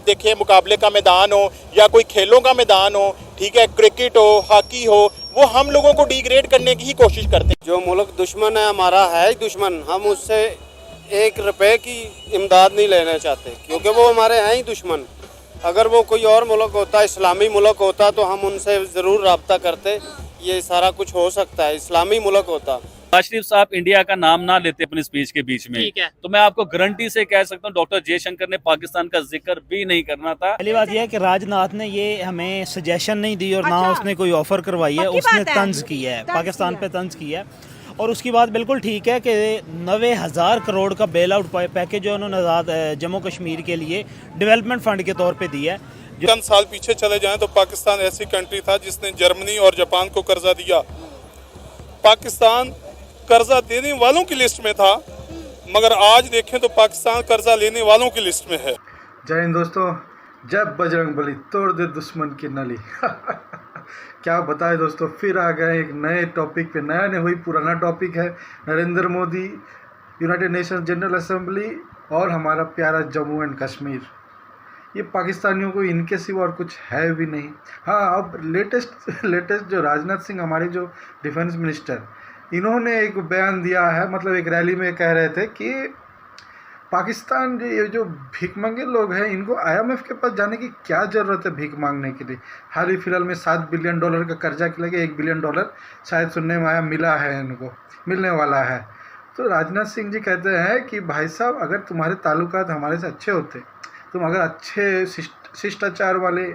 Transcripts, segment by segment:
आप देखें मुकाबले का मैदान हो या कोई खेलों का मैदान हो, ठीक है, क्रिकेट हो, हॉकी हो, वो हम लोगों को डिग्रेड करने की ही कोशिश करते हैं। जो मुल्क दुश्मन है, हमारा है ही दुश्मन, हम उससे 1 रुपए की इमदाद नहीं लेना चाहते, क्योंकि वो हमारे हैं ही दुश्मन। अगर वो कोई और मुल्क होता, इस्लामी मुल्क होता, तो हम उनसे ज़रूर रब्ता करते, ये सारा कुछ हो सकता है। इस्लामी मुल्क होता। शरीफ साहब इंडिया का नाम ना लेते अपनी स्पीच के बीच में, तो मैं आपको गारंटी से कह सकता हूँ डॉक्टर जयशंकर ने पाकिस्तान का जिक्र भी नहीं करना था। पहली बात यह है कि राजनाथ ने ये हमें सजेशन नहीं दी और ना उसने कोई ऑफर करवाई है, उसने तंज किया है, पाकिस्तान पे तंज किया है। और उसकी बात बिल्कुल ठीक है कि 90,000 करोड़ का बेल आउट पैकेज जो उन्होंने आज़ाद जम्मू कश्मीर के लिए डेवलपमेंट फंड के तौर पे दिया है। चंद साल पीछे चले जाएं तो पाकिस्तान ऐसी कंट्री था जिसने जर्मनी और जापान को कर्जा दिया। पाकिस्तान कर्जा देने वालों की लिस्ट में था, मगर आज देखें तो पाकिस्तान कर्जा लेने वालों की लिस्ट में है। जय हिंद दोस्तों, जय बजरंग बली, तोड़ दे दुश्मन की नली। क्या बताएं दोस्तों, फिर आ गए एक नए टॉपिक पे। नया नहीं, वही पुराना टॉपिक है। Narendra Modi, United nation general assembly और हमारा प्यारा जम्मू एंड कश्मीर। ये पाकिस्तानियों को इनके सिवा और कुछ है भी नहीं। हाँ, अब लेटेस्ट जो राजनाथ सिंह, हमारे जो डिफेंस मिनिस्टर, इन्होंने एक बयान दिया है, मतलब एक रैली में कह रहे थे कि पाकिस्तान ये जो भीखमंगे लोग हैं, इनको IMF के पास जाने की क्या ज़रूरत है भीख मांगने के लिए। हाल ही फिलहाल में $7 बिलियन का कर्जा के लगे, $1 बिलियन शायद सुनने में आया मिला है, इनको मिलने वाला है। तो राजनाथ सिंह जी कहते हैं कि भाई साहब, अगर तुम्हारे ताल्लुकात हमारे से अच्छे होते, तुम अगर अच्छे शिष्टाचार वाले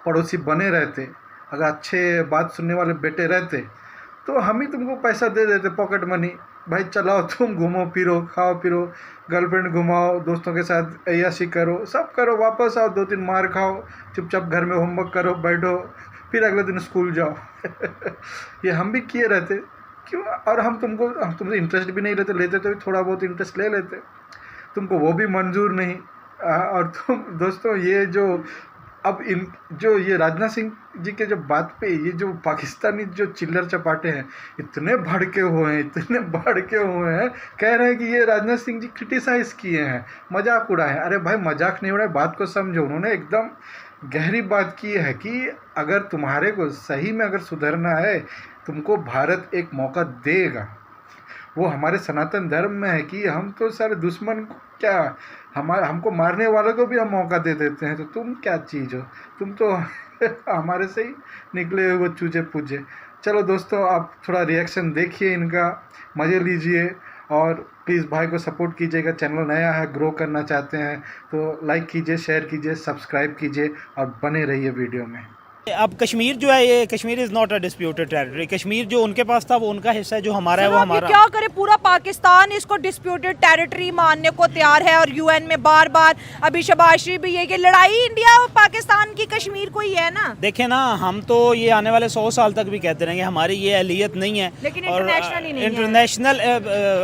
पड़ोसी बने रहते, अगर अच्छे बात सुनने वाले बेटे रहते, तो हम ही तुमको पैसा दे देते, पॉकेट मनी। भाई चलाओ, तुम घूमो फिरो, खाओ पिरो, गर्लफ्रेंड घुमाओ, दोस्तों के साथ ऐयाशी करो, सब करो, वापस आओ, 2-3 मार खाओ, चुपचाप घर में होमवर्क करो, बैठो, फिर अगले दिन स्कूल जाओ। ये हम भी किए रहते क्यों? और हम तुमसे इंटरेस्ट भी नहीं लेते तो थोड़ा बहुत इंटरेस्ट ले लेते, तुमको वो भी मंजूर नहीं। और तुम दोस्तों, ये जो अब ये राजनाथ सिंह जी के जो बात पे, ये जो पाकिस्तानी जो चिल्लर चपाटे हैं, इतने भड़के हुए हैं, कह रहे हैं कि ये राजनाथ सिंह जी क्रिटिसाइज़ किए हैं, मजाक उड़ाए हैं। अरे भाई, मजाक नहीं उड़ाए, बात को समझो। उन्होंने एकदम गहरी बात की है कि अगर तुम्हारे को सही में अगर सुधरना है, तुमको भारत एक मौका देगा। वो हमारे सनातन धर्म में है कि हम तो सारे दुश्मन को क्या, हमको मारने वालों को भी हम मौका दे देते हैं। तो तुम क्या चीज़ हो, तुम तो हमारे से ही निकले हुए चूजे पूजे। चलो दोस्तों, आप थोड़ा रिएक्शन देखिए इनका, मज़े लीजिए और प्लीज़ भाई को सपोर्ट कीजिएगा। चैनल नया है, ग्रो करना चाहते हैं तो लाइक कीजिए, शेयर कीजिए, सब्सक्राइब कीजिए और बने रहिए वीडियो में। अब कश्मीर जो है, ये Kashmir is not a disputed territory. Kashmir जो उनके पास था वो उनका हिस्सा है, जो हमारा है वो हमारा। क्या करे, पूरा पाकिस्तान इसको डिस्प्यूटेड टेरिटरी मानने को तैयार है और UN में बार बार, अभी शहबाज शरीफ भी ये लड़ाई इंडिया और पाकिस्तान की कश्मीर को ही है ना। देखे ना, हम तो ये आने वाले 100 साल तक भी कहते रहेंगे हमारी ये अहलियत नहीं है, लेकिन और इंटरनेशनल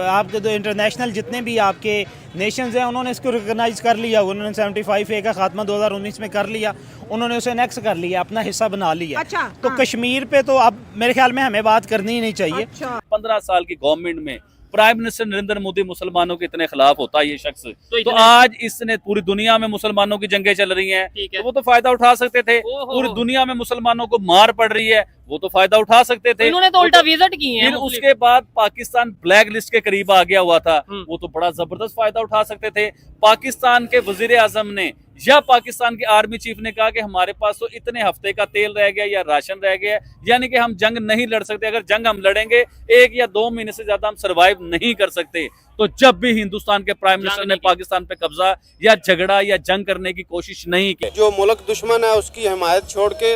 आपके जो इंटरनेशनल जितने भी आपके नेशंस हैं, उन्होंने इसको रिकॉग्नाइज कर लिया। उन्होंने 75A का खात्मा 2019 में कर लिया, उन्होंने उसे नेक्स्ट कर लिया, अपना हिस्सा बना लिया। अच्छा, तो कश्मीर पे तो अब मेरे ख्याल में हमें बात करनी ही नहीं चाहिए। अच्छा। 15 साल की गवर्नमेंट में प्राइम मिनिस्टर नरेंद्र मोदी मुसलमानों के इतने खिलाफ होता है ये शख्स, तो आज इसने पूरी दुनिया में मुसलमानों की जंगें चल रही हैं, तो वो तो फायदा उठा सकते थे। पूरी दुनिया में मुसलमानों को मार पड़ रही है, वो तो फायदा उठा सकते थे। उन्होंने तो उल्टा विजिट किए हैं। फिर उसके बाद पाकिस्तान ब्लैक लिस्ट के करीब आ गया हुआ था, वो तो बड़ा जबरदस्त फायदा उठा सकते थे। पाकिस्तान के वजीर आजम ने या पाकिस्तान के आर्मी चीफ ने कहा कि हमारे पास तो इतने हफ्ते का तेल रह गया या राशन रह गया, यानी कि हम जंग नहीं लड़ सकते। अगर जंग हम लड़ेंगे 1 या 2 महीने से ज्यादा हम सरवाइव नहीं कर सकते। तो जब भी हिंदुस्तान के प्राइम मिनिस्टर ने पाकिस्तान पे कब्जा या झगड़ा या जंग करने की कोशिश नहीं की, जो मुल्क दुश्मन है उसकी हिमायत छोड़ के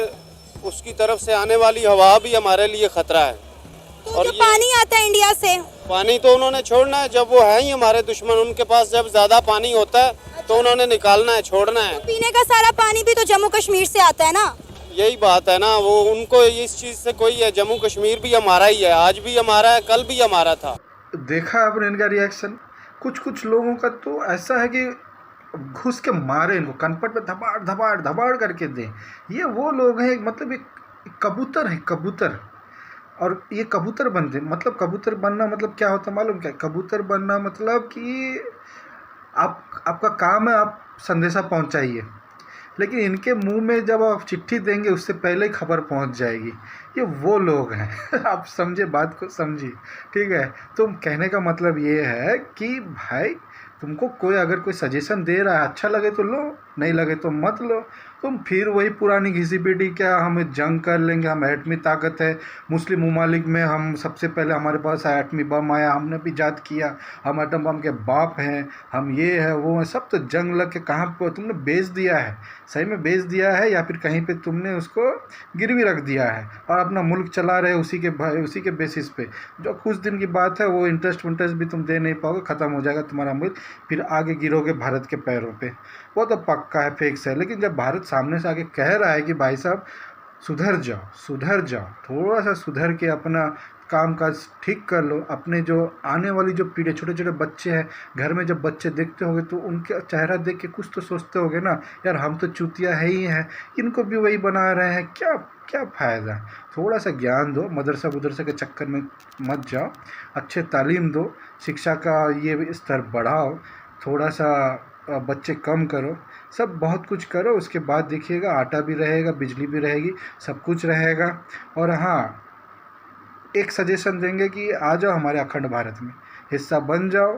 उसकी तरफ से आने वाली हवा भी हमारे लिए खतरा है। तो और जो पानी आता है इंडिया से, पानी तो उन्होंने छोड़ना है। जब वो है ही हमारे दुश्मन, उनके पास जब ज्यादा पानी होता है तो उन्होंने निकालना है, छोड़ना है। तो पीने का सारा पानी भी तो जम्मू कश्मीर से आता है ना। यही बात है ना, वो उनको इस चीज से कोई है। जम्मू कश्मीर भी हमारा ही है, आज भी हमारा है, कल भी हमारा था। देखा आपने इनका रिएक्शन। कुछ लोगों का तो ऐसा है कि घुस के मारे इनको, कनपट पे धबाड़ धबाड़ धबाड़ करके दे। ये वो लोग हैं, मतलब एक कबूतर है, कबूतर। और ये कबूतर बनते, मतलब कबूतर बनना मतलब क्या होता है मालूम? क्या कबूतर बनना मतलब कि आपका काम है, आप संदेशा पहुंचाइए। लेकिन इनके मुंह में जब आप चिट्ठी देंगे उससे पहले ही खबर पहुंच जाएगी। ये वो लोग हैं आप समझे, बात को समझिए, ठीक है। तो कहने का मतलब ये है कि भाई तुमको कोई अगर कोई सजेशन दे रहा है, अच्छा लगे तो लो, नहीं लगे तो मत लो। तुम फिर वही पुरानी घिसी पीटी, क्या हमें जंग कर लेंगे, हम एटमी ताकत है, मुस्लिम ममालिक में हम सबसे पहले हमारे पास एटमी बम आया, हमने भी ईजाद किया, हम एटम बम के बाप हैं, हम ये है वो है, सब तो जंग लग के कहाँ पर तुमने बेच दिया है, सही में बेच दिया है या फिर कहीं पे तुमने उसको गिरवी रख दिया है और अपना मुल्क चला रहे उसी के बेसिस पे। जो कुछ दिन की बात है, वो इंटरेस्ट भी तुम दे नहीं पाओगे, ख़त्म हो जाएगा तुम्हारा मुल्क, फिर आगे गिरोगे भारत के पैरों पे, वो तो पक्का है, फिक्स है। लेकिन जब भारत सामने से आके कह रहा है कि भाई साहब सुधर जाओ, थोड़ा सा सुधर के अपना काम काज ठीक कर लो, अपने जो आने वाली जो पीढ़ी, छोटे छोटे बच्चे हैं घर में, जब बच्चे देखते होगे तो उनके चेहरा देख के कुछ तो सोचते होगे ना, यार हम तो चूतिया है ही हैं, इनको भी वही बना रहे हैं, क्या फ़ायदा। थोड़ा सा ज्ञान दो, मदरसा के चक्कर में मत जाओ, अच्छे तालीम दो, शिक्षा का ये स्तर बढ़ाओ, थोड़ा सा बच्चे कम करो, सब बहुत कुछ करो, उसके बाद देखिएगा आटा भी रहेगा, बिजली भी रहेगी, सब कुछ रहेगा। और हाँ, एक सजेशन देंगे कि आ जाओ हमारे अखंड भारत में, हिस्सा बन जाओ,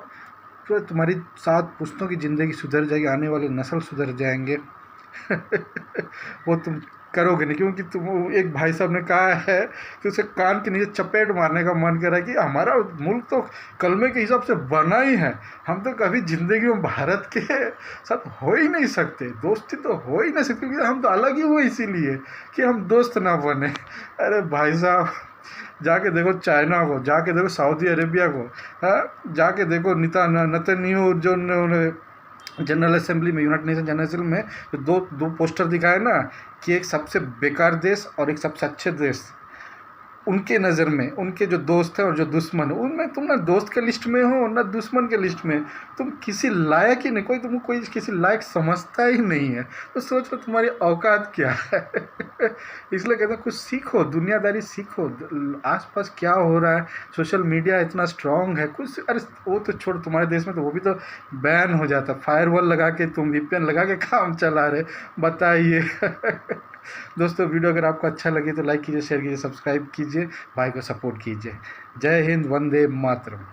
तो तुम्हारी 7 पुश्तों की ज़िंदगी सुधर जाएगी, आने वाले नस्ल सुधर जाएंगे वो तुम करोगे नहीं, क्योंकि तुम, एक भाई साहब ने कहा है कि उसे कान के नीचे चपेट मारने का मन कर रहा है कि हमारा मुल्क तो कलमे के हिसाब से बना ही है, हम तो कभी ज़िंदगी में भारत के साथ हो ही नहीं सकते, दोस्ती तो हो ही नहीं सकती, क्योंकि हम तो अलग ही हुए इसीलिए कि हम दोस्त ना बने। अरे भाई साहब, जाके देखो चाइना को, जाके देखो सऊदी अरेबिया को, हाँ, जाके देखो नेतन्याहू जो जनरल असेंबली में, यूनाइटेड नेशन जनरल असेंबली में जो दो पोस्टर दिखाए ना कि एक सबसे बेकार देश और एक सबसे अच्छे देश, उनके नज़र में उनके जो दोस्त हैं और जो दुश्मन है, उनमें तुम ना दोस्त के लिस्ट में हो ना दुश्मन के लिस्ट में, तुम किसी लायक ही नहीं, कोई किसी लायक समझता ही नहीं है। तो सोचो तुम्हारी औकात क्या है इसलिए कहते हैं कुछ सीखो, दुनियादारी सीखो, आसपास क्या हो रहा है, सोशल मीडिया इतना स्ट्रांग है, कुछ, अरे वो तो छोड़, तुम्हारे देश में तो वो भी तो बैन हो जाता, फायरवॉल लगा के तुम VPN लगा के काम चला रहे, बताइए दोस्तों, वीडियो अगर आपको अच्छा लगे तो लाइक कीजिए, शेयर कीजिए, सब्सक्राइब कीजिए, भाई को सपोर्ट कीजिए। जय हिंद, वंदे मातरम।